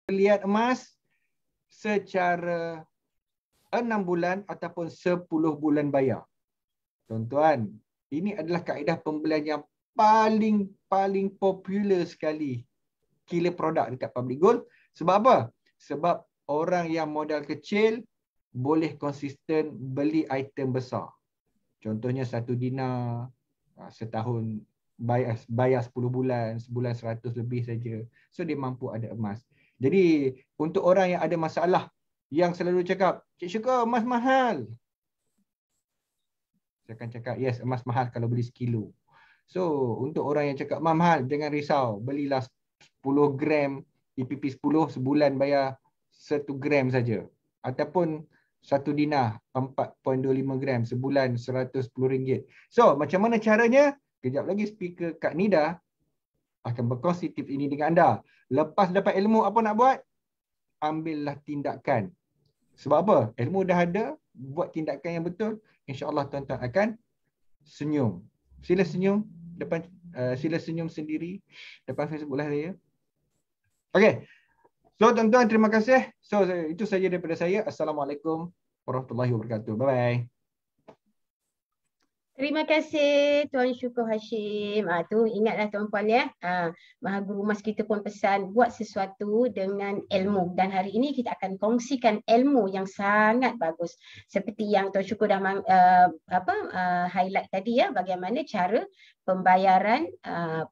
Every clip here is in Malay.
pembelian emas secara 6 bulan ataupun 10 bulan bayar. Tuan-tuan, ini adalah kaedah pembelian yang paling popular sekali killer produk dekat public gold. Sebab apa? Sebab orang yang modal kecil boleh konsisten beli item besar. Contohnya 1 dinar setahun bayar 10 bulan, sebulan 100 lebih saja. So dia mampu ada emas. Jadi untuk orang yang ada masalah, yang selalu cakap, Cik Syukur emas mahal. Saya akan cakap, yes, emas mahal kalau beli sekilo. So untuk orang yang cakap emas mahal, jangan risau. Belilah 10 gram, EPP 10 sebulan bayar 1 gram saja. Ataupun 1 dinar 4.25 gram sebulan RM110. So macam mana caranya? Kejap lagi speaker Kak Nida akan berkongsi tips ini dengan anda. Lepas dapat ilmu, apa nak buat? Ambillah tindakan. Sebab apa? Ilmu dah ada, buat tindakan yang betul, insya-Allah tuan-tuan akan senyum. Sila senyum depan sila senyum sendiri depan Facebook live saya. Okey. So tuan-tuan, terima kasih. So itu saja daripada saya. Assalamualaikum warahmatullahi wabarakatuh. Bye bye. Terima kasih Tuan Syukur Hashim. Tu ingatlah tuan-puan ya. Maha Guru Mas kita pun pesan buat sesuatu dengan ilmu, dan hari ini kita akan kongsikan ilmu yang sangat bagus. Seperti yang Tuan Syukur dah highlight tadi ya, bagaimana cara pembayaran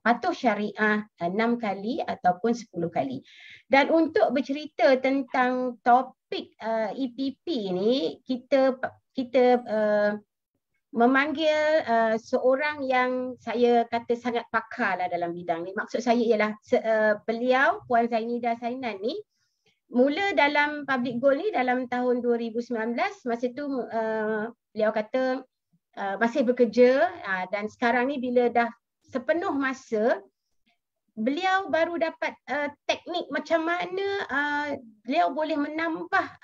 patuh syariah 6 kali ataupun 10 kali. Dan untuk bercerita tentang topik EPP ni, kita memanggil seorang yang saya kata sangat pakar lah dalam bidang ni. Maksud saya ialah beliau, Puan Zainidah Sainan ni, mula dalam public gold ni dalam tahun 2019. Masa tu beliau kata masih bekerja, dan sekarang ni bila dah sepenuh masa, beliau baru dapat teknik macam mana beliau boleh menambah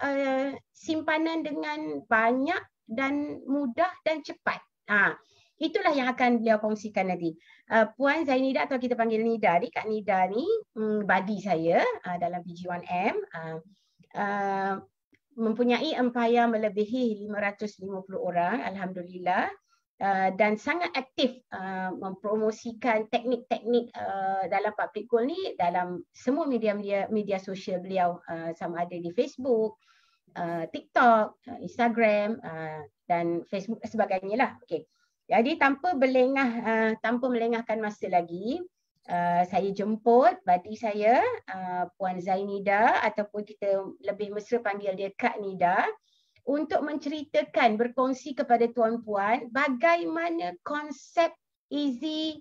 simpanan dengan banyak dan mudah dan cepat. Itulah yang akan beliau kongsikan nanti. Puan Zainidah, atau kita panggil Nida ni, Kak Nida ni buddy saya dalam PG1M, mempunyai empayar melebihi 550 orang, alhamdulillah, dan sangat aktif mempromosikan teknik-teknik dalam public gold ni dalam semua media sosial beliau, sama ada di Facebook, TikTok, Instagram, dan Facebook dan sebagainya lah. Okay. Jadi tanpa melengahkan masa lagi, saya jemput buddy saya, Puan Zainidah, ataupun kita lebih mesra panggil dia Kak Nida, untuk menceritakan, berkongsi kepada tuan-puan bagaimana konsep easy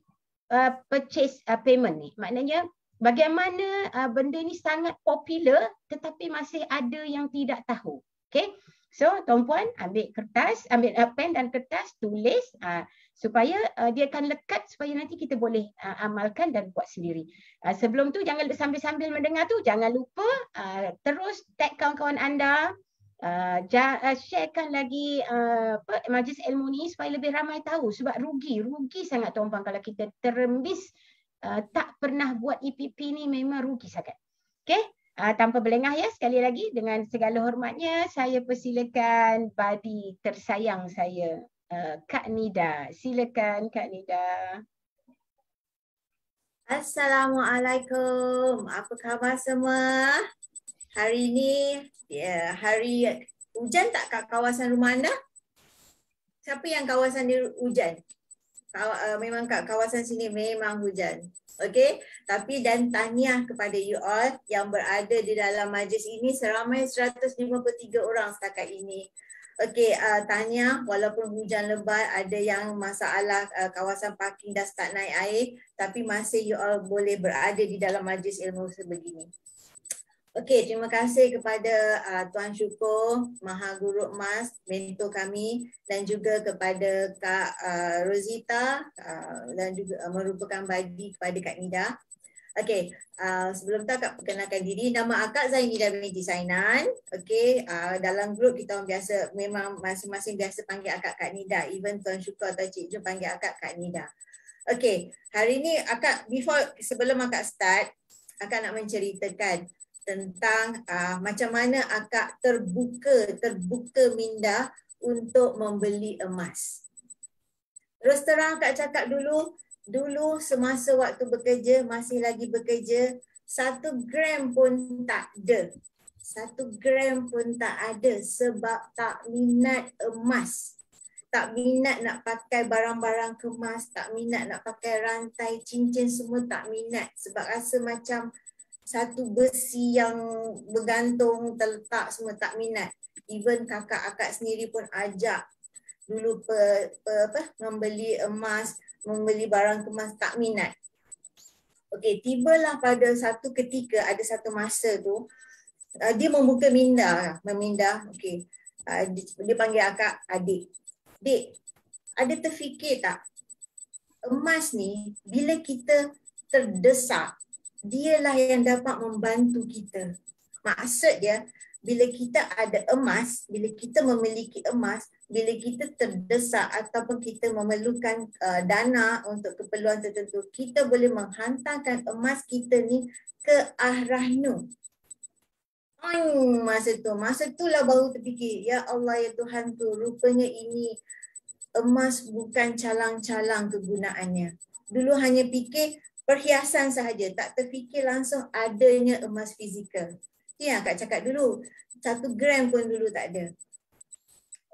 purchase payment ni. Maknanya bagaimana benda ni sangat popular tetapi masih ada yang tidak tahu. Okay? So tuan-puan ambil pen dan kertas, tulis supaya dia akan lekat, supaya nanti kita boleh amalkan dan buat sendiri. Sebelum tu jangan sambil-sambil mendengar tu, jangan lupa terus tag kawan-kawan anda, sharekan lagi majlis ilmu ni supaya lebih ramai tahu, sebab rugi sangat tuan-puan kalau kita terembis tak pernah buat EPP ni, memang rugi sangat. Okey, tanpa berlengah ya, sekali lagi dengan segala hormatnya saya persilakan buddy tersayang saya, Kak Nida. Silakan Kak Nida. Assalamualaikum. Apa khabar semua? Hari ini hari hujan tak kat kawasan rumah anda? Siapa yang kawasan dia hujan? Memang kat kawasan sini memang hujan. Okey, tapi dan tahniah kepada you all yang berada di dalam majlis ini, seramai 153 orang setakat ini. Okey, tahniah, walaupun hujan lebat, ada yang masalah kawasan parking dah start naik air, tapi masih you all boleh berada di dalam majlis ilmu sebegini. Okey, terima kasih kepada Tuan Syukur, Maha Guru Emas, mentor kami, dan juga kepada Kak Rosita, dan juga merupakan bagi kepada Kak Nida. Okey, sebelum tu akak perkenalkan diri. Nama akak Zainidah binti Sainan. Okey, dalam grup kita orang biasa, memang masing-masing biasa panggil akak Kak Nida. Even Tuan Syukur atau Cik Jun panggil akak Kak Nida. Okey, hari ni akak, sebelum akak start, akak nak menceritakan tentang macam mana akak terbuka minda untuk membeli emas. Terus terang akak cakap dulu semasa waktu bekerja, masih lagi bekerja, 1 gram pun tak ada. 1 gram pun tak ada sebab tak minat emas. Tak minat nak pakai barang-barang kemas, tak minat nak pakai rantai, cincin semua tak minat. Sebab rasa macam satu besi yang bergantung, terletak semua tak minat. Even kakak akak sendiri pun ajak dulu membeli emas, membeli barang kemas, tak minat. Okey, tibalah pada satu ketika, ada satu masa tu, dia membuka minda. Okey. Dia panggil akak, adik. Dek, ada terfikir tak? Emas ni, bila kita terdesak, dialah yang dapat membantu kita. Maksud dia, bila kita ada emas, bila kita memiliki emas, bila kita terdesak ataupun kita memerlukan dana untuk keperluan tertentu, kita boleh menghantarkan emas kita ni ke arah Nur. Masa tu lah baru terfikir, ya Allah ya Tuhan tu, rupanya ini emas bukan calang-calang kegunaannya. Dulu hanya fikir perhiasan sahaja, tak terfikir langsung adanya emas fizikal. Ya, akak cakap dulu, 1 gram pun dulu tak ada.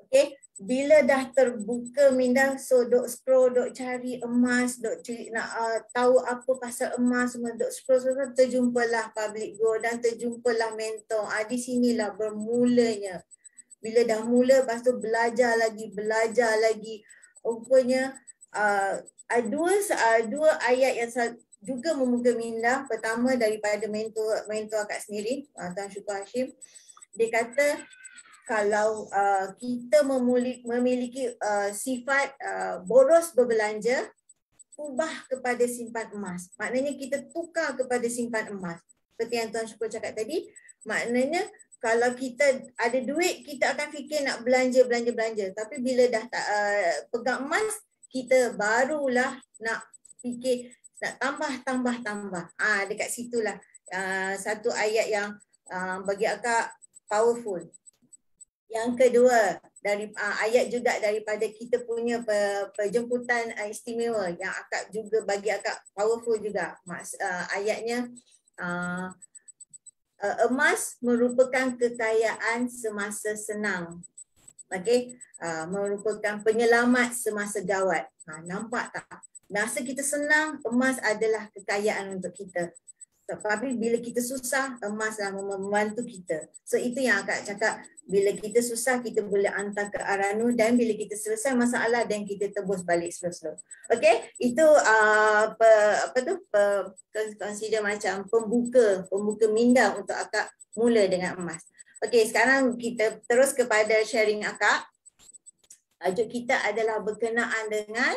Okey, bila dah terbuka minda, so dok scroll, dok cari emas, dok cari nak tahu apa pasal emas, semua dok scroll, terjumpalah Public Gold dan terjumpalah mentor. Di sinilah bermulanya. Bila dah mula, lepas tu belajar lagi. Rupanya dua ayat yang juga membuka minda. Pertama daripada mentor akak sendiri, Tuan Syukur Hashim. Dia kata kalau kita memiliki sifat boros berbelanja, ubah kepada simpan emas. Maknanya kita tukar kepada simpan emas. Seperti yang Tuan Syukur cakap tadi, maknanya kalau kita ada duit, kita akan fikir nak belanja. Tapi bila dah pegang emas, kita barulah nak fikir nak tambah. Dekat situlah satu ayat yang bagi akak powerful. Yang kedua, dari ayat juga daripada kita punya penjemputan istimewa yang akak juga bagi akak powerful juga. Ayatnya emas merupakan kekayaan semasa senang. Okey, merupakan penyelamat semasa gawat. Nampak tak? Masa kita senang, emas adalah kekayaan untuk kita. Tapi bila kita susah, emaslah membantu kita. So itu yang akak cakap, bila kita susah kita boleh hantar ke arah Nur, dan bila kita selesai masalah dan kita tebus balik slow-slow. Okey, itu consider macam pembuka minda untuk akak mula dengan emas. Okey, sekarang kita terus kepada sharing akak. Tajuk kita adalah berkenaan dengan,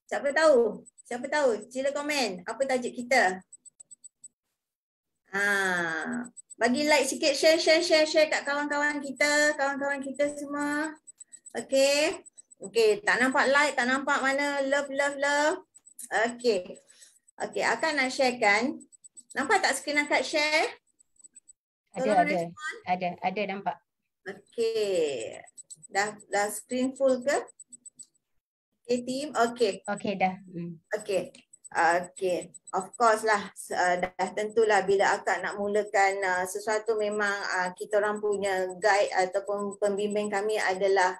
Siapa tahu? Sila komen. Apa tajuk kita? Bagi like sikit, share kat kawan-kawan kita semua. Okey. Tak nampak like, tak nampak mana love. Okey, akak nak sharekan. Nampak tak skrin akak share? Ada nampak. Okey. Dah screen full ke? Okay, team. Okay, dah. Okay. Of course lah. Dah tentulah bila akak nak mulakan sesuatu, memang kita orang punya guide ataupun pembimbing kami adalah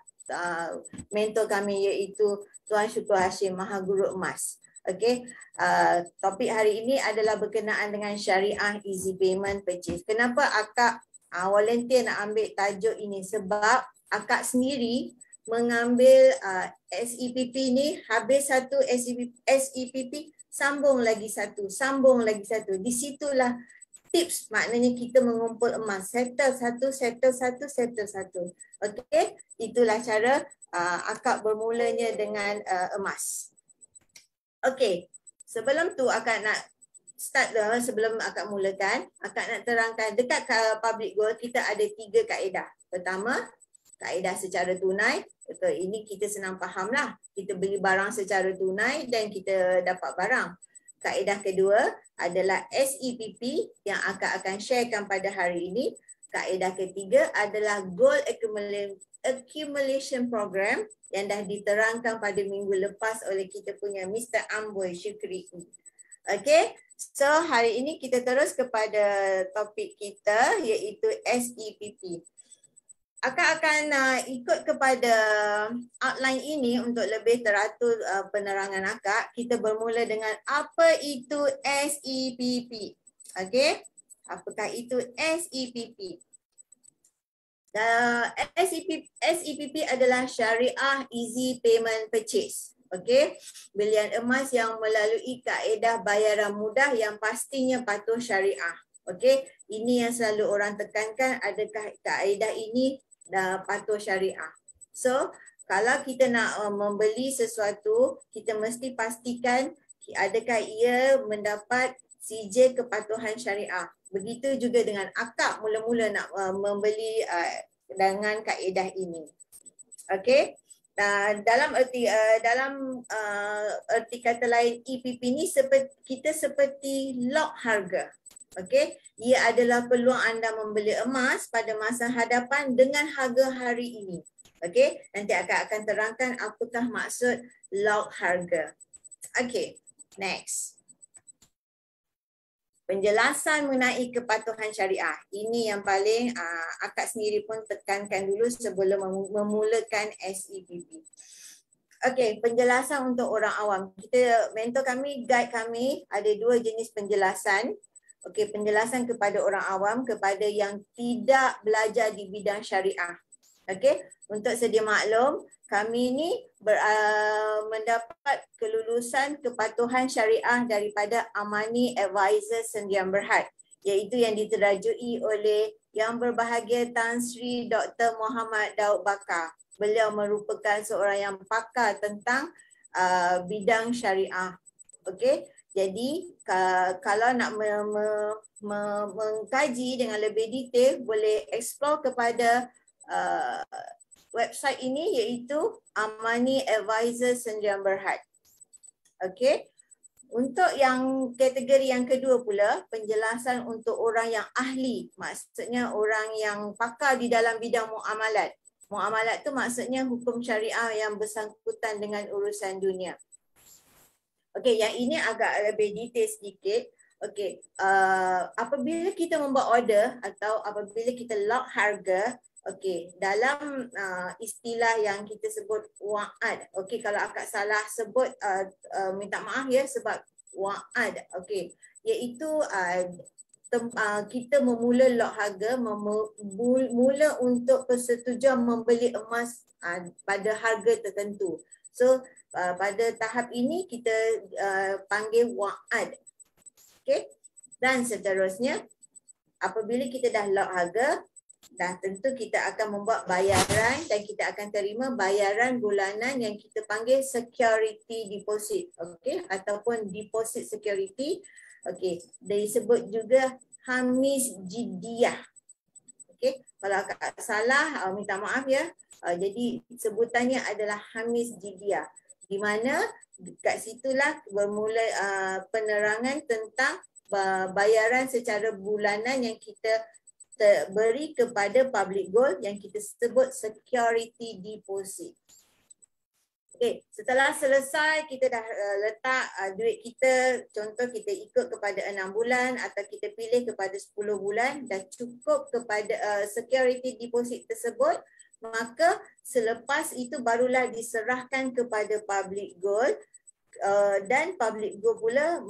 mentor kami, iaitu Tuan Syukur Hashim, Maha Guru Emas. Okay. Topik hari ini adalah berkenaan dengan syariah easy payment purchase. Kenapa akak volunteer nak ambil tajuk ini? Sebab akak sendiri mengambil SEPP ni, habis satu SEPP, sambung lagi satu. Di situlah tips, maknanya kita mengumpul emas. Settle satu. Okey, itulah cara akak bermulanya dengan emas. Okey, sebelum tu akak nak start sebelum akak mulakan, akak nak terangkan dekat Public Gold kita ada 3 kaedah. Pertama, kaedah secara tunai. Betul, ini kita senang faham lah. Kita beli barang secara tunai dan kita dapat barang. Kaedah kedua adalah SEPP yang akan sharekan pada hari ini. Kaedah ketiga adalah Goal Accumulation Program yang dah diterangkan pada minggu lepas oleh kita punya Mr. Amboy Syukri. Okay, so hari ini kita terus kepada topik kita iaitu SEPP. Akak akan ikut kepada outline ini untuk lebih teratur penerangan akak. Kita bermula dengan apa itu SEPP. Okey, apakah itu SEPP? SEPP adalah Syariah Easy Payment Purchase. Okey, belian emas yang melalui kaedah bayaran mudah yang pastinya patuh syariah. Okey, ini yang selalu orang tekankan, adakah kaedah ini patuh syariah. So, kalau kita nak membeli sesuatu, kita mesti pastikan adakah ia mendapat sijil kepatuhan syariah. Begitu juga dengan akak mula-mula nak membeli dengan kaedah ini. Okey. Dalam erti kata lain, EPP ni kita seperti lock harga. Okey, ia adalah peluang anda membeli emas pada masa hadapan dengan harga hari ini. Okey, nanti akan terangkan apakah maksud lock harga. Okey, next. Penjelasan mengenai kepatuhan syariah. Ini yang paling akak sendiri pun tekankan dulu sebelum memulakan SEPP. Okey, penjelasan untuk orang awam. Mentor kami, guide kami ada dua jenis penjelasan. Okey, penjelasan kepada orang awam, kepada yang tidak belajar di bidang syariah. Okey, untuk sedia maklum, kami ni mendapat kelulusan kepatuhan syariah daripada Amani Advisor Sdn Bhd, iaitu yang diterajui oleh Yang Berbahagia Tan Sri Dr. Muhammad Daud Bakar. Beliau merupakan seorang yang pakar tentang bidang syariah. Okey. Jadi kalau nak mengkaji dengan lebih detail, boleh explore kepada website ini iaitu Amani Advisor Sdn Bhd. Okey. Untuk yang kategori yang kedua pula, penjelasan untuk orang yang ahli, maksudnya orang yang pakar di dalam bidang muamalat. Muamalat tu maksudnya hukum syariah yang bersangkutan dengan urusan dunia. Okey, yang ini agak lebih detail sedikit. Okey, apabila kita membuat order atau apabila kita lock harga, okey, dalam istilah yang kita sebut wa'ad. Okey, kalau akak salah sebut, minta maaf ya sebab wa'ad. Okey, iaitu kita memula lock harga, mula untuk persetujuan membeli emas pada harga tertentu. So, pada tahap ini kita panggil wa'ad. Okey. Dan seterusnya, apabila kita dah lock harga, dah tentu kita akan membuat bayaran dan kita akan terima bayaran bulanan yang kita panggil security deposit. Okey, ataupun deposit security. Okey, disebut juga hamis jiddiyah. Okey, kalau akak salah, minta maaf ya. Jadi sebutannya adalah hamis jiddiyah. Di mana kat situlah bermula penerangan tentang bayaran secara bulanan yang kita beri kepada public gold yang kita sebut security deposit. Okey, setelah selesai kita dah letak duit kita, contoh kita ikut kepada 6 bulan atau kita pilih kepada 10 bulan, dah cukup kepada security deposit tersebut. Maka selepas itu barulah diserahkan kepada public gold dan public gold pula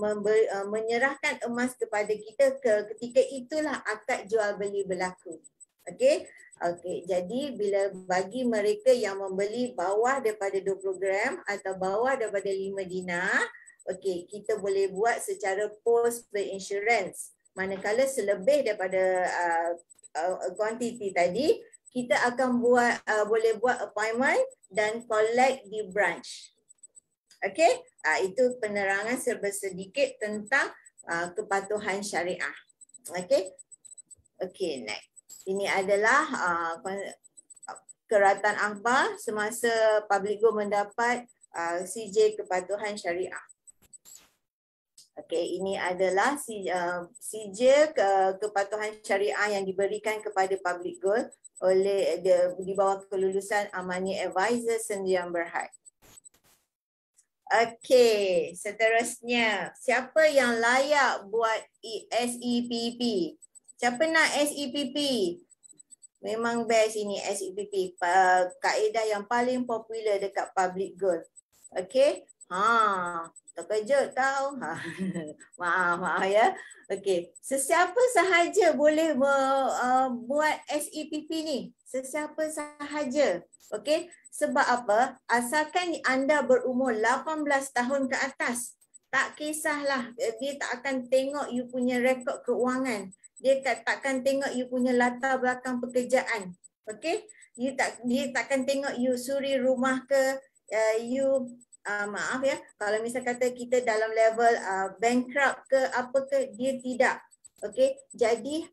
menyerahkan emas kepada kita. Ketika itulah akad jual beli berlaku. Okey. Okey, jadi bila bagi mereka yang membeli bawah daripada 20 gram atau bawah daripada 5 dinar, okey, kita boleh buat secara post-paid insurance. Manakala selebih daripada kuantiti tadi, kita akan boleh buat appointment dan collect di branch. Okey, itu penerangan serba sedikit tentang kepatuhan syariah. Okey. Okey, next. Ini adalah keratan akhbar semasa public gold mendapat sijil kepatuhan syariah. Okey, ini adalah sijil kepatuhan syariah yang diberikan kepada public goal oleh di bawah kelulusan Amani Advisor Sdn Berhad. Okey, seterusnya, siapa yang layak buat SEPP? Siapa nak SEPP? Memang best ini SEPP, kaedah yang paling popular dekat public goal. Okey, terkejut tau. Maaf ya. Okey, sesiapa sahaja boleh buat SEPP ni. Sesiapa sahaja. Okey, sebab apa? Asalkan anda berumur 18 tahun ke atas, tak kisahlah, dia tak akan tengok you punya rekod keuangan. Dia takkan tengok you punya latar belakang pekerjaan. Okey? Dia takkan tengok you suri rumah ke, you maaf ya, kalau misal kata kita dalam level bankrupt ke apa ke, dia tidak. Okey? Jadi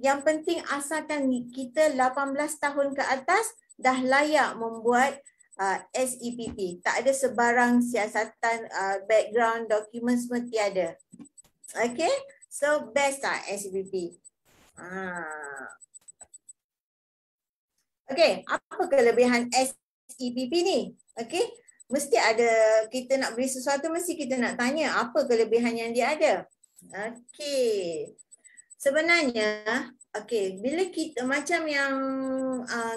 yang penting asalkan kita 18 tahun ke atas dah layak membuat SEPP. Tak ada sebarang siasatan, background, dokumen semua tiada. Okey? So best tak SEPP? Okey, apa kelebihan SEPP ni? Okey, mesti ada, kita nak beli sesuatu mesti kita nak tanya apa kelebihan yang dia ada. Okey. Sebenarnya, okey, bila kita macam yang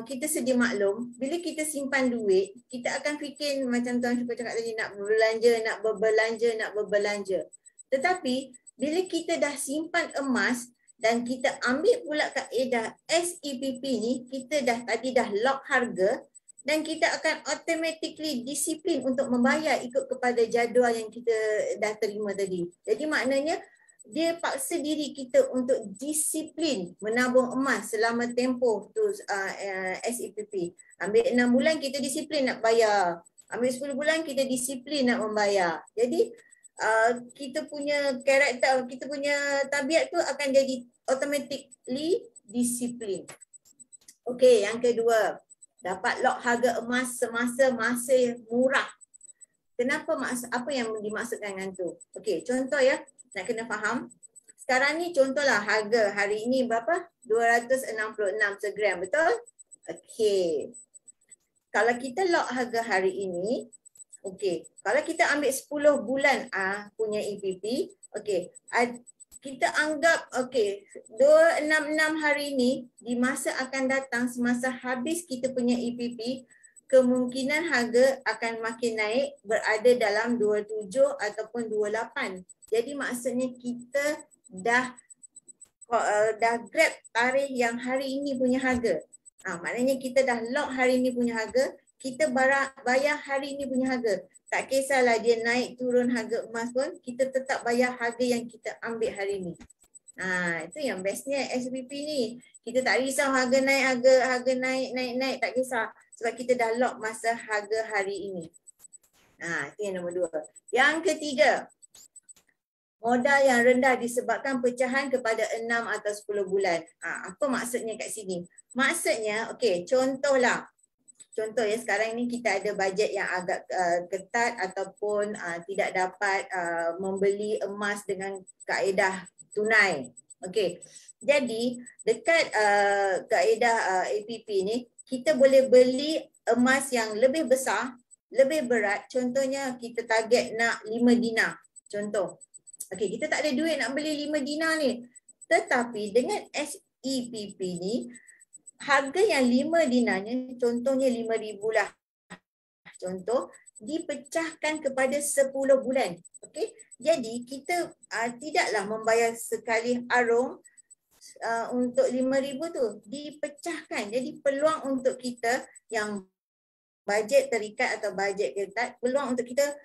kita sedia maklum, bila kita simpan duit, kita akan fikir macam Tuan Syukur cakap tadi, nak berbelanja. Tetapi bila kita dah simpan emas dan kita ambil pula kaedah SEPP ni, kita dah lock harga dan kita akan automatically disiplin untuk membayar ikut kepada jadual yang kita dah terima tadi. Jadi maknanya dia paksa diri kita untuk disiplin menabung emas selama tempoh tu SEPP. Ambil 6 bulan kita disiplin nak bayar. Ambil 10 bulan kita disiplin nak membayar. Jadi kita punya karakter, kita punya tabiat tu akan jadi automatically disiplin. Okey, yang kedua, dapat lock harga emas semasa masih murah. Kenapa apa yang dimaksudkan dengan tu? Okey, contoh ya, nak kena faham. Sekarang ni contohlah harga hari ini berapa? 266 segram, betul? Okey. Kalau kita lock harga hari ini, okey, kalau kita ambil 10 bulan punya EPP, okey, kita anggap okey, 266 hari ini di masa akan datang semasa habis kita punya EPP, kemungkinan harga akan makin naik berada dalam 27 ataupun 28. Jadi maksudnya kita dah grab tarikh yang hari ini punya harga. Maknanya kita dah lock hari ini punya harga, kita bayar hari ini punya harga. Tak kisahlah dia naik turun harga emas pun, kita tetap bayar harga yang kita ambil hari ini. Itu yang bestnya SEPP ni. Kita tak risau harga naik, harga naik, tak kisah. Sebab kita dah lock masa harga hari ini. Itu yang nombor 2. Yang ketiga, modal yang rendah disebabkan pecahan kepada 6 atau 10 bulan. Apa maksudnya kat sini? Maksudnya, okey, contoh ya, sekarang ni kita ada bajet yang agak ketat ataupun tidak dapat membeli emas dengan kaedah tunai. Okey. Jadi dekat kaedah APP ni, kita boleh beli emas yang lebih besar, lebih berat. Contohnya kita target nak 5 dinar. Contoh. Okey, kita tak ada duit nak beli 5 dinar ni. Tetapi dengan SEPP ni, harga yang 5 dinarnya, contohnya 5,000 lah. Contoh, dipecahkan kepada 10 bulan. Okey. Jadi kita tidaklah membayar sekali arung untuk 5,000 tu. Dipecahkan. Jadi peluang untuk kita yang bajet terikat atau bajet ketat, peluang untuk kita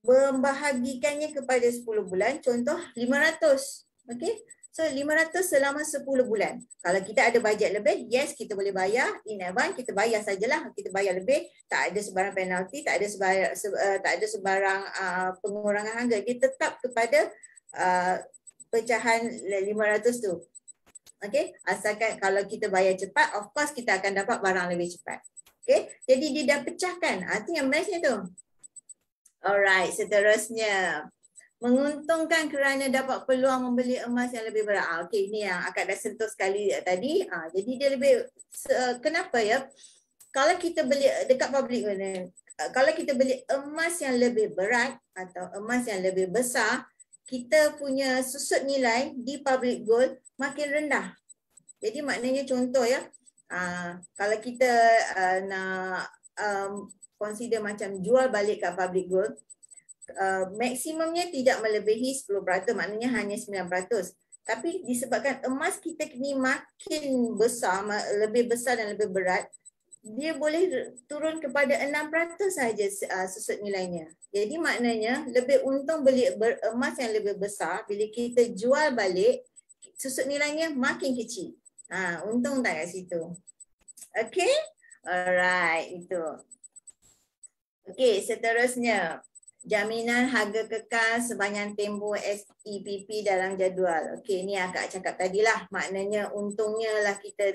membahagikannya kepada 10 bulan. Contoh 500. Okey. So 500 selama 10 bulan. Kalau kita ada bajet lebih, yes, kita boleh bayar in advance, kita bayar sajalah. Kita bayar lebih, tak ada sebarang penalti, tak ada sebarang pengurangan harga. Dia tetap kepada pecahan 500 tu. Okey, asalkan kalau kita bayar cepat, of course kita akan dapat barang lebih cepat. Okey, jadi dia dah pecahkan. Itu yang bestnya tu. Alright, seterusnya. Menguntungkan kerana dapat peluang membeli emas yang lebih berat. Okey, ini yang akak dah sentuh sekali tadi. Jadi dia lebih, kenapa ya? Kalau kita beli dekat public ni, kalau kita beli emas yang lebih berat atau emas yang lebih besar, kita punya susut nilai di public gold makin rendah. Jadi maknanya contoh ya, kalau kita nak consider macam jual balik kat public gold, maksimumnya tidak melebihi 10%, maknanya hanya 9%. Tapi disebabkan emas kita ni makin besar, lebih besar dan lebih berat, dia boleh turun kepada 6% saja susut nilainya. Jadi maknanya lebih untung beli emas yang lebih besar, bila kita jual balik, susut nilainya makin kecil. Untung tak kat situ. Okay? Alright, itu. Okay, seterusnya. Jaminan harga kekal sepanjang tempoh SEPP dalam jadual. Okey, ni akak cakap tadilah. Maknanya untungnya lah kita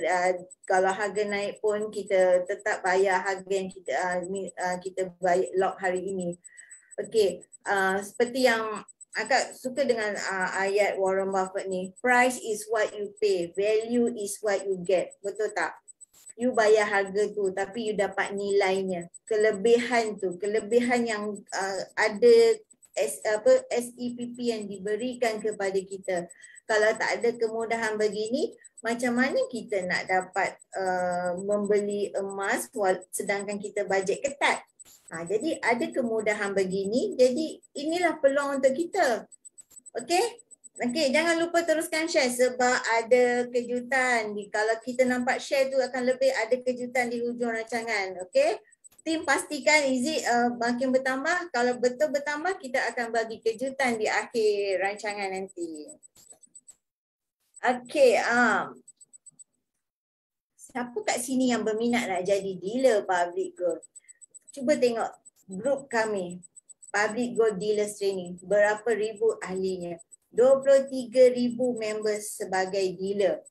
kalau harga naik pun kita tetap bayar harga yang kita bayar lock hari ini. Okey, seperti yang akak suka dengan ayat Warren Buffett ni. Price is what you pay, value is what you get. Betul tak? You bayar harga tu tapi you dapat nilainya. Kelebihan tu, kelebihan yang ada SEPP yang diberikan kepada kita. Kalau tak ada kemudahan begini, macam mana kita nak dapat membeli emas sedangkan kita bajet ketat? Jadi ada kemudahan begini, jadi inilah peluang untuk kita. Okey? Okey, jangan lupa teruskan share sebab ada kejutan. Kalau kita nampak share tu akan lebih ada kejutan di hujung rancangan. Okey? Tim pastikan makin bertambah. Kalau betul bertambah, kita akan bagi kejutan di akhir rancangan nanti. Okey, siapa kat sini yang berminat nak jadi dealer public gold? Cuba tengok grup kami, Public Gold Dealers Training. Berapa ribu ahlinya? 23,000 members sebagai dealer.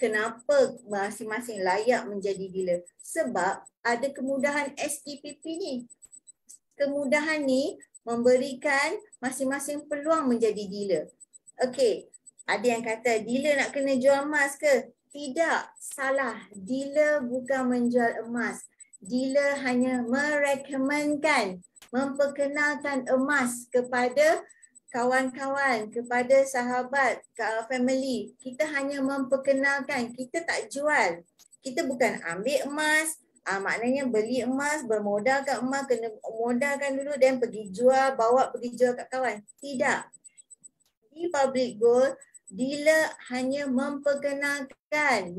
Kenapa masing-masing layak menjadi dealer? Sebab ada kemudahan SEPP ni. Kemudahan ni memberikan masing-masing peluang menjadi dealer. Okey, ada yang kata dealer nak kena jual emas ke? Tidak, salah. Dealer bukan menjual emas. Dealer hanya merekomenkan, memperkenalkan emas kepada kawan-kawan, kepada sahabat, family. Kita hanya memperkenalkan, kita tak jual. Kita bukan ambil emas, maknanya beli emas, bermodalkan emas, kena modalkan dulu dan pergi jual, bawa pergi jual kat kawan. Tidak. Di public gold, dealer hanya memperkenalkan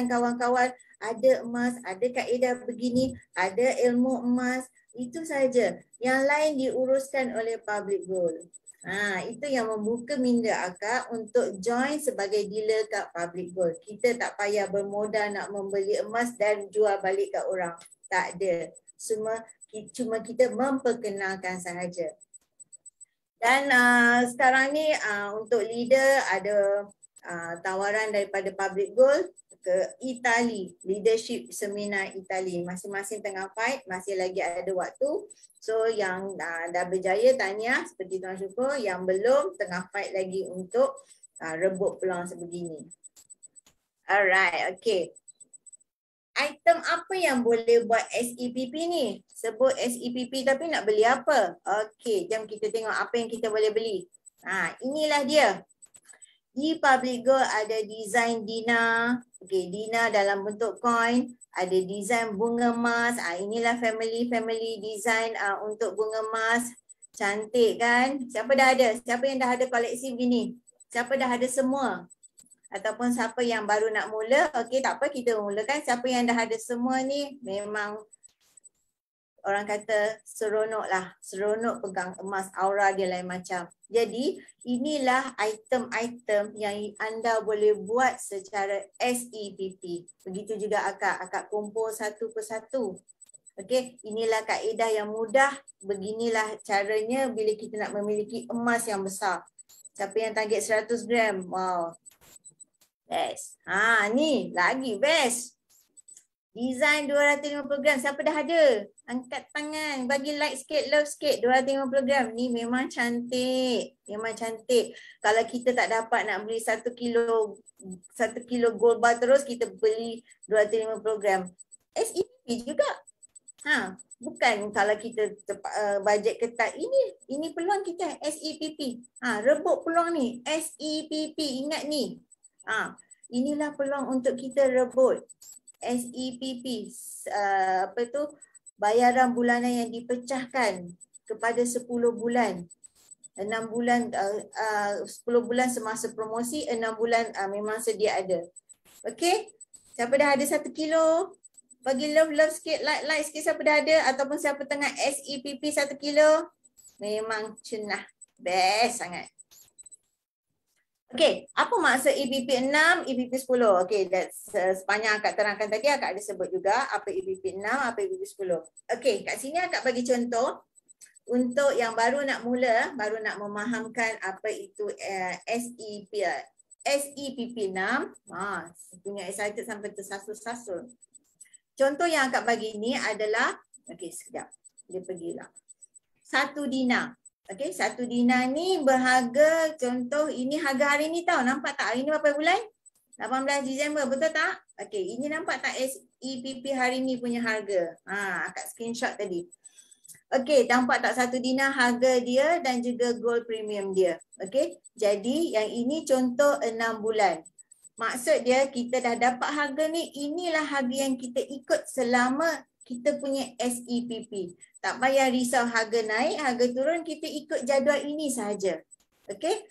kawan-kawan, ada emas, ada kaedah begini, ada ilmu emas, itu saja. Yang lain diuruskan oleh public gold. Itu yang membuka minda akak untuk join sebagai dealer kat public gold. Kita tak payah bermodal nak membeli emas dan jual balik kat orang. Tak ada. Cuma kita memperkenalkan sahaja. Dan sekarang ni untuk leader ada tawaran daripada public gold ke Itali, leadership seminar Itali. Masing-masing tengah fight, masih lagi ada waktu. So yang dah berjaya tahniah seperti Tuan Syukur, yang belum tengah fight lagi untuk rebut peluang sebegini. Alright, okay. Item apa yang boleh buat SEPP ni? Sebut SEPP tapi nak beli apa? Okay, jom kita tengok apa yang kita boleh beli. Inilah dia. Di public gold ada design Dina. Okay, Dina dalam bentuk coin. Ada design bunga emas. Inilah family design untuk bunga emas. Cantik kan? Siapa dah ada? Siapa yang dah ada koleksi begini? Siapa dah ada semua? Ataupun siapa yang baru nak mula? Okey, tak apa, kita mulakan. Siapa yang dah ada semua ni memang orang kata seronok lah. Seronok pegang emas, aura dia lain macam. Jadi inilah item-item yang anda boleh buat secara SEPP. Begitu juga akak kumpul satu persatu. Okey, inilah kaedah yang mudah. Beginilah caranya bila kita nak memiliki emas yang besar. Siapa yang target 100 gram? Wow. Best. Ni lagi best. Design 250 gram. Siapa dah ada? Angkat tangan. Bagi like sikit, love sikit. 250 gram. Ni memang cantik. Memang cantik. Kalau kita tak dapat nak beli 1 kilo gold bar terus, kita beli 250 gram. SEPP juga. Bukan kalau kita bajet ketat. Ini peluang kita SEPP. Rebut peluang ni. SEPP. Ingat ni. Inilah peluang untuk kita rebut. SEPP, bayaran bulanan yang dipecahkan kepada 10 bulan. 6 bulan, 10 bulan semasa promosi, 6 bulan memang sedia ada. Okey? Siapa dah ada 1 kilo? Bagi love sikit, like sikit siapa dah ada, ataupun siapa tengah SEPP 1 kilo. Memang cenah. Best sangat. Okey, apa maksud EPP 6, EPP 10? Okey, sepanjang akak terangkan tadi, akak ada sebut juga apa EPP 6, apa EPP 10. Okey, kat sini akak bagi contoh untuk yang baru nak mula, baru nak memahamkan apa itu SEPP 6. Punya excited sampai tersasul-sasul. Contoh yang akak bagi ni adalah, okey sekejap, dia pergilah. 1 dinar. Okey, 1 dinar ni berharga, contoh ini harga hari ni tau. Nampak tak? Hari ni berapa bulan? 18 Disember, betul tak? Okey, ini nampak tak SEPP hari ni punya harga? Akak screenshot tadi. Okey, nampak tak 1 dinar harga dia dan juga gold premium dia. Okey, jadi yang ini contoh 6 bulan. Maksud dia kita dah dapat harga ni, inilah harga yang kita ikut selama kita punya SEPP. Tak payah risau harga naik, harga turun, kita ikut jadual ini sahaja. Okey.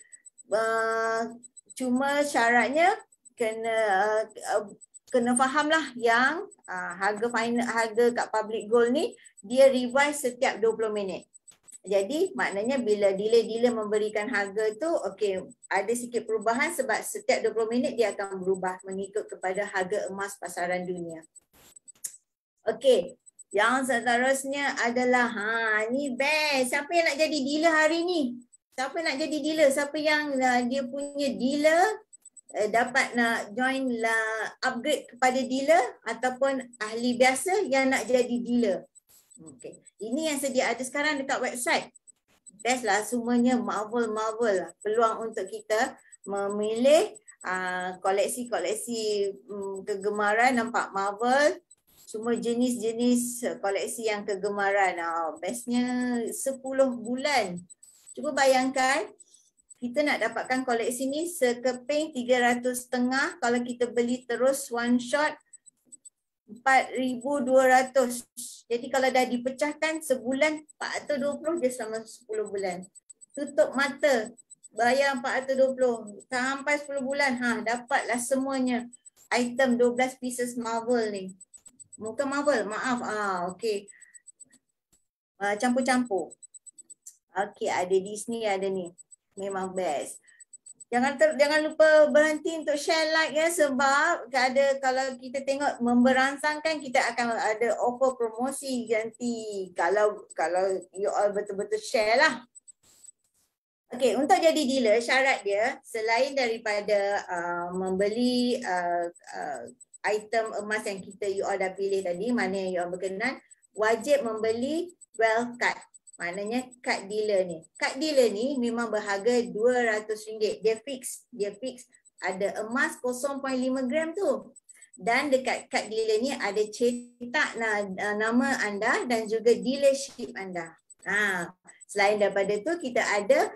Cuma syaratnya kena fahamlah yang harga final, harga kat public gold ni dia revise setiap 20 minit. Jadi maknanya bila dealer-dealer memberikan harga tu, okey, ada sikit perubahan sebab setiap 20 minit dia akan berubah mengikut kepada harga emas pasaran dunia. Okey. Yang seterusnya adalah, ni best. Siapa yang nak jadi dealer hari ni? Siapa nak jadi dealer? Siapa yang dia punya dealer dapat nak join upgrade kepada dealer ataupun ahli biasa yang nak jadi dealer? Okay. Ini yang sedia ada sekarang dekat website. Best lah, semuanya marvel lah. Peluang untuk kita memilih koleksi-koleksi kegemaran, nampak marvel. Semua jenis-jenis koleksi yang kegemaran. Bestnya 10 bulan. Cuba bayangkan, kita nak dapatkan koleksi ni sekeping 300.5. Kalau kita beli terus one shot, 4,200. Jadi kalau dah dipecahkan sebulan 420 je selama 10 bulan. Tutup mata, bayar 420 sampai 10 bulan. Dapatlah semuanya. Item 12 pieces marvel ni. Bukan marvel, maaf. Okey. Campur-campur. Okey, ada Disney, ada ni. Memang best. Jangan lupa berhenti untuk share, like ya, sebab kalau kita tengok memberangsangkan, kita akan ada offer promosi nanti kalau you all betul-betul share lah. Okey, untuk jadi dealer syarat dia selain daripada membeli item emas yang you all dah pilih tadi, mana yang you all berkenan, wajib membeli wealth card. Maknanya kad dealer ni. Kad dealer ni memang berharga RM200. Dia fix. Ada emas 0.5 gram tu. Dan dekat kad dealer ni ada cetak nama anda dan juga dealership anda. Selain daripada tu kita ada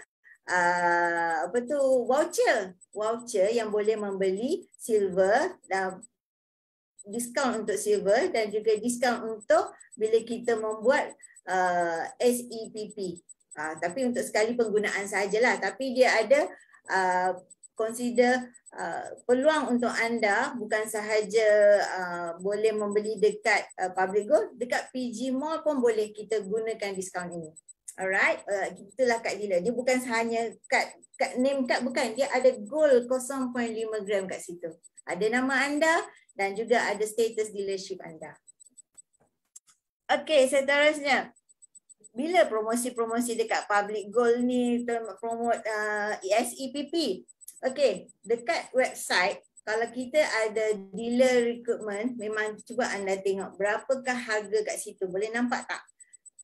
voucher yang boleh membeli silver, diskaun untuk silver dan juga diskaun untuk bila kita membuat SEPP. Tapi untuk sekali penggunaan sajalah. Tapi dia ada consider peluang untuk anda bukan sahaja boleh membeli dekat public gold, dekat PG Mall pun boleh kita gunakan diskaun ini. Alright, itulah kad dealer. Dia bukan hanya kad name card, bukan. Dia ada gold 0.5 gram kat situ. Ada nama anda dan juga ada status dealership anda. Okey, seterusnya. Bila promosi-promosi dekat public gold ni promote SEPP? Okey, dekat website kalau kita ada dealer recruitment, memang cuba anda tengok berapakah harga kat situ. Boleh nampak tak?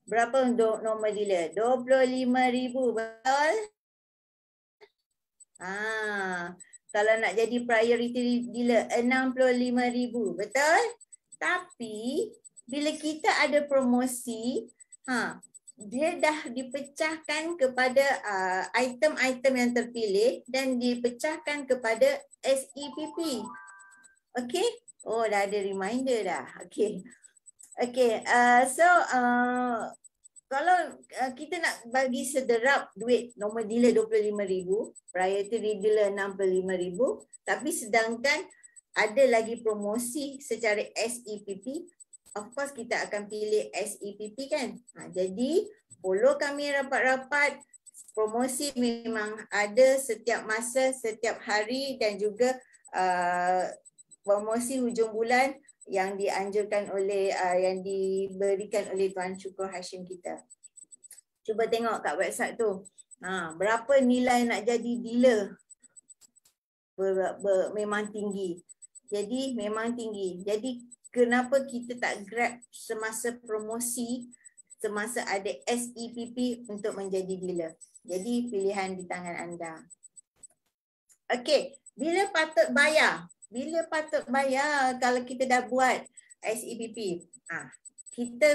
Berapa untuk normal dealer? 25,000, betul? Kalau nak jadi priority dealer 65,000, betul? Tapi bila kita ada promosi, dia dah dipecahkan kepada item-item yang terpilih dan dipecahkan kepada SEPP. Okey? Oh, dah ada reminder dah. Okey. Okey, kalau kita nak bagi sederap duit normal dealer 25,000, priority dealer 65,000, tapi sedangkan ada lagi promosi secara SEPP, of course kita akan pilih SEPP kan. Jadi follow kami rapat-rapat. Promosi memang ada setiap masa, setiap hari dan juga promosi hujung bulan yang dianjurkan oleh yang diberikan oleh Tuan Syukur Hashim kita. Cuba tengok kat website tu. Berapa nilai nak jadi dealer? Memang tinggi. Jadi memang tinggi. Jadi kenapa kita tak grab semasa promosi, semasa ada SEPP untuk menjadi dealer? Jadi pilihan di tangan anda. Okey, bila patut bayar? Bila patut bayar kalau kita dah buat SEPP?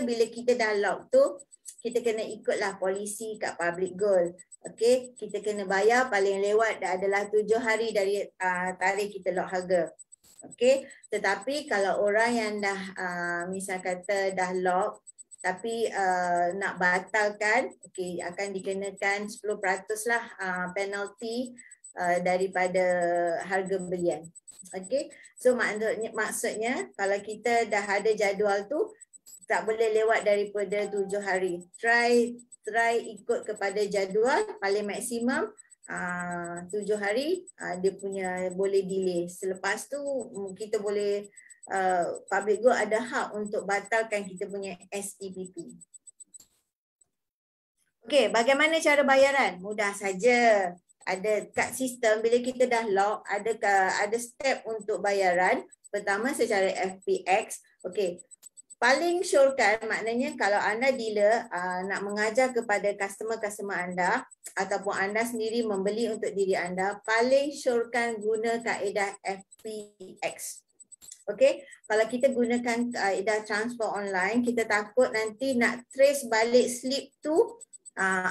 Bila kita dah lock tu, kita kena ikutlah polisi kat Public Gold. Okey, kita kena bayar paling lewat dah adalah 7 hari dari tarikh kita lock harga. Okey, tetapi kalau orang yang dah misal kata dah lock tapi nak batalkan, okey, akan dikenakan 10% lah penalty daripada harga belian. Okey, so maksudnya kalau kita dah ada jadual tu tak boleh lewat daripada 7 hari. Try ikut kepada jadual, paling maksimum 7 hari dia punya boleh delay. Selepas tu kita boleh Public Gold ada hak untuk batalkan kita punya SEPP. Okey, bagaimana cara bayaran? Mudah saja. Ada kat sistem bila kita dah lock, ada step untuk bayaran. Pertama secara FPX. Okey. Paling syorkan maknanya kalau anda dealer nak mengajar kepada customer-customer anda ataupun anda sendiri membeli untuk diri anda, paling syorkan guna kaedah FPX. Okey, kalau kita gunakan kaedah transfer online, kita takut nanti nak trace balik slip tu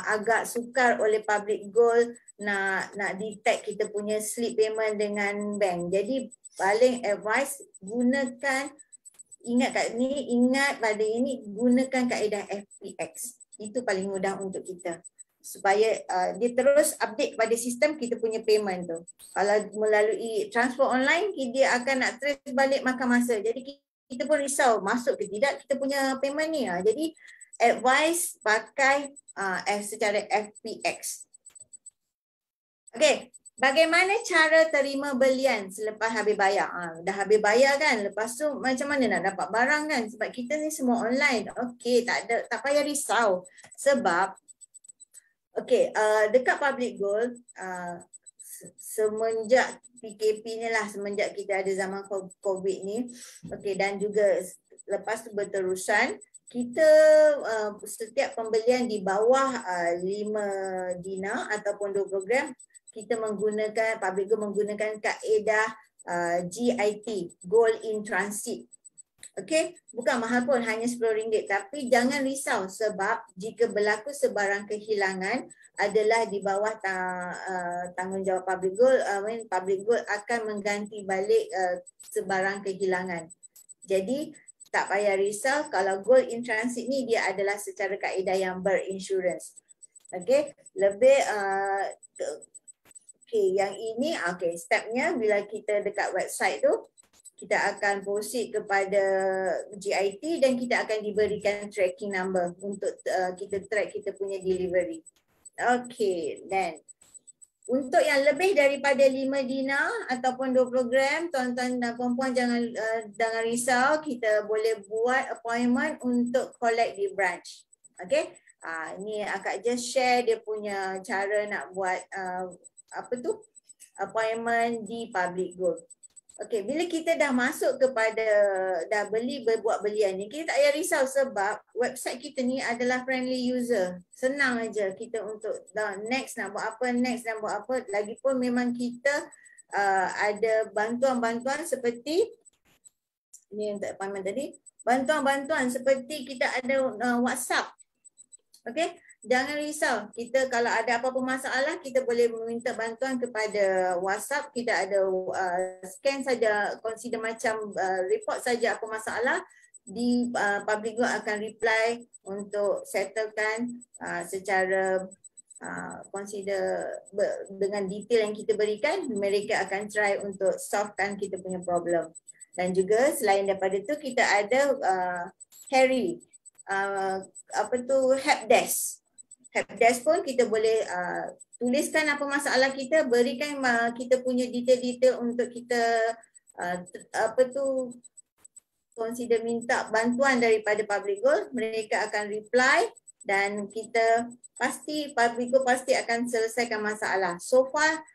agak sukar oleh Public Gold nak detect kita punya slip payment dengan bank. Jadi paling advice ingat pada ini gunakan kaedah FPX. Itu paling mudah untuk kita. Supaya dia terus update kepada sistem kita punya payment tu. Kalau melalui transfer online, dia akan nak trace balik makan masa. Jadi kita pun risau masuk ke tidak kita punya payment ni. Jadi advice pakai secara FPX. Okey, bagaimana cara terima belian selepas habis bayar? Dah habis bayar kan, lepas tu macam mana nak dapat barang kan? Sebab kita ni semua online. Okey, tak payah risau. Sebab dekat Public Gold semenjak PKP ni lah, semenjak kita ada zaman COVID ni, dan juga lepas tu berterusan, kita setiap pembelian di bawah 5 dinar ataupun 20 gram, kita menggunakan, Public Gold menggunakan kaedah GIT, Gold in Transit. Okey, bukan mahal pun, hanya RM10. Tapi jangan risau sebab jika berlaku sebarang kehilangan adalah di bawah tanggungjawab Public Gold. Public Gold akan mengganti balik sebarang kehilangan. Jadi tak payah risau, kalau Gold in Transit ni dia adalah secara kaedah yang berinsurans. Okey, lebih yang ini stepnya bila kita dekat website tu, kita akan proceed kepada GIT dan kita akan diberikan tracking number untuk kita track kita punya delivery. Okey, dan untuk yang lebih daripada 5 dinar ataupun 20 gram, tuan-tuan dan puan-puan jangan risau, kita boleh buat appointment untuk collect di branch. Okey, ni akak just share dia punya cara nak buat appointment di Public Gold. Okey, bila kita dah masuk kepada dah buat belian ni, kita tak payah risau sebab website kita ni adalah friendly user. Senang aja kita untuk next nak buat apa, next nak buat apa. Lagipun memang kita ada bantuan-bantuan seperti ni yang tak paham tadi. Bantuan-bantuan seperti kita ada WhatsApp. Okey, jangan risau. Kita kalau ada apa-apa masalah, kita boleh meminta bantuan kepada WhatsApp. Kita ada scan saja, consider macam report saja apa masalah. Di public good akan reply untuk settlekan secara consider dengan detail yang kita berikan. Mereka akan try untuk solvekan kita punya problem. Dan juga selain daripada tu kita ada Harry. Helpdesk. Helpdesk pun kita boleh tuliskan apa masalah kita, berikan kita punya detail-detail untuk kita consider minta bantuan daripada public good. Mereka akan reply dan kita public good pasti akan selesaikan masalah. So far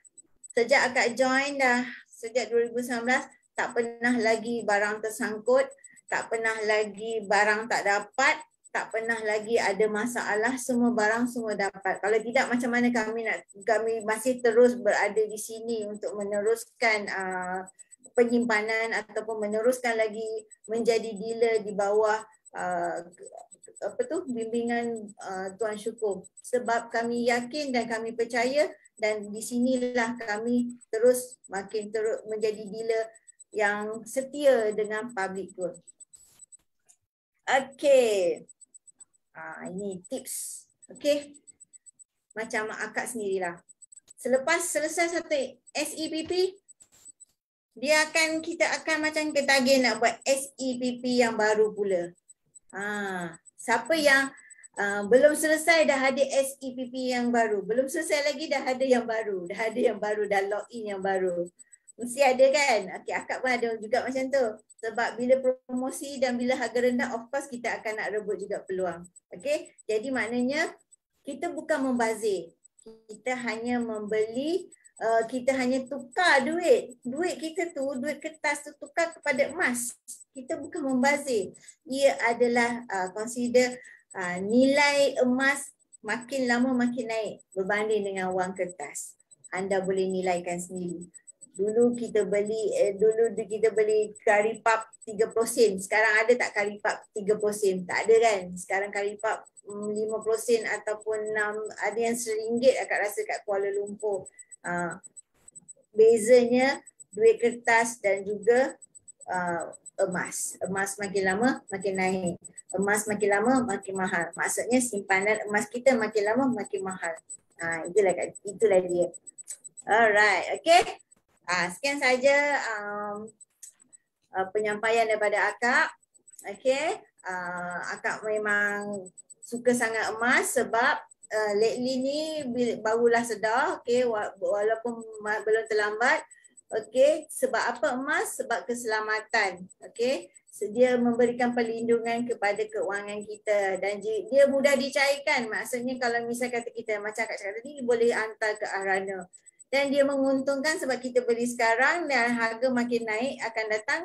sejak akak join dah sejak 2019 tak pernah lagi barang tersangkut. Tak pernah lagi barang tak dapat, tak pernah lagi ada masalah, semua barang semua dapat. Kalau tidak macam mana kami masih terus berada di sini untuk meneruskan penyimpanan ataupun meneruskan lagi menjadi dealer di bawah bimbingan Tuan Syukur. Sebab kami yakin dan kami percaya dan di sinilah kami terus menjadi dealer yang setia dengan public good. Okey. Ini tips. Okey. Macam akak sendirilah. Selepas selesai satu SEPP, kita akan macam ketagih nak buat SEPP yang baru pula. Siapa yang belum selesai dah ada SEPP yang baru. Belum selesai lagi dah ada yang baru. Dah login yang baru. Mesti ada kan? Okey, akak pun ada juga macam tu. Sebab bila promosi dan bila harga rendah, of course kita akan nak rebut juga peluang. Okey, jadi maknanya kita bukan membazir. Kita hanya membeli, kita hanya tukar duit. Duit kita tu, duit kertas tu tukar kepada emas. Kita bukan membazir. Ia adalah consider nilai emas makin lama makin naik berbanding dengan wang kertas. Anda boleh nilaikan sendiri. Dulu kita beli curry puff 30 sen. Sekarang ada tak curry puff 30 sen? Tak ada kan? Sekarang curry puff 50 sen ataupun ada yang RM1 akak rasa kat Kuala Lumpur. Bezanya duit kertas dan juga emas. Emas makin lama makin naik. Emas makin lama makin mahal. Maksudnya simpanan emas kita makin lama makin mahal. Itulah dia. Alright, okay. Sekian saja penyampaian daripada akak. Okay. Akak memang suka sangat emas sebab lately ni barulah sedar. Okay. Walaupun belum terlambat. Okay. Sebab apa emas? Sebab keselamatan. Okay. Dia memberikan perlindungan kepada keuangan kita dan dia mudah dicairkan. Maksudnya kalau misal kata kita macam akak cakap tadi boleh hantar ke Ahrana. Dan dia menguntungkan sebab kita beli sekarang dan harga makin naik akan datang.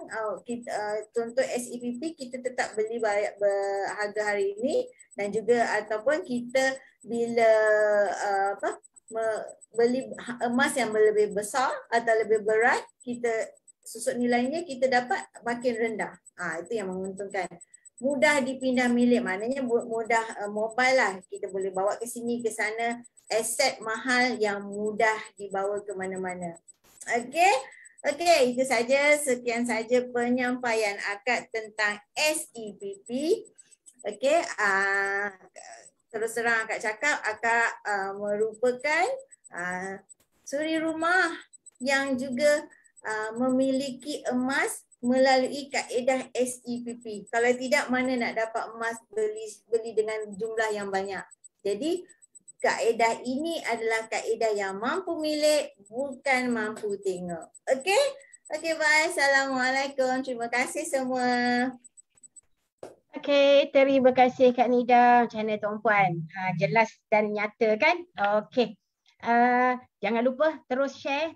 Contoh SEPP kita tetap beli harga hari ini dan juga ataupun kita bila beli emas yang lebih besar atau lebih berat, kita susut nilainya kita dapat makin rendah. Itu yang menguntungkan. Mudah dipindah milik, maknanya mudah mobile lah. Kita boleh bawa ke sini ke sana. Aset mahal yang mudah dibawa ke mana-mana. Okey, itu saja. Sekian saja penyampaian akak tentang SEPP. Okey, terus terang akak cakap, akak merupakan suri rumah yang juga memiliki emas melalui kaedah SEPP. Kalau tidak, mana nak dapat emas beli dengan jumlah yang banyak. Jadi kaedah ini adalah kaedah yang mampu milik, bukan mampu tengok. Okey? Okey, bye. Assalamualaikum. Terima kasih semua. Okey, terima kasih Kak Nida. Macam mana tuan-puan? Jelas dan nyata kan? Okey. Jangan lupa terus share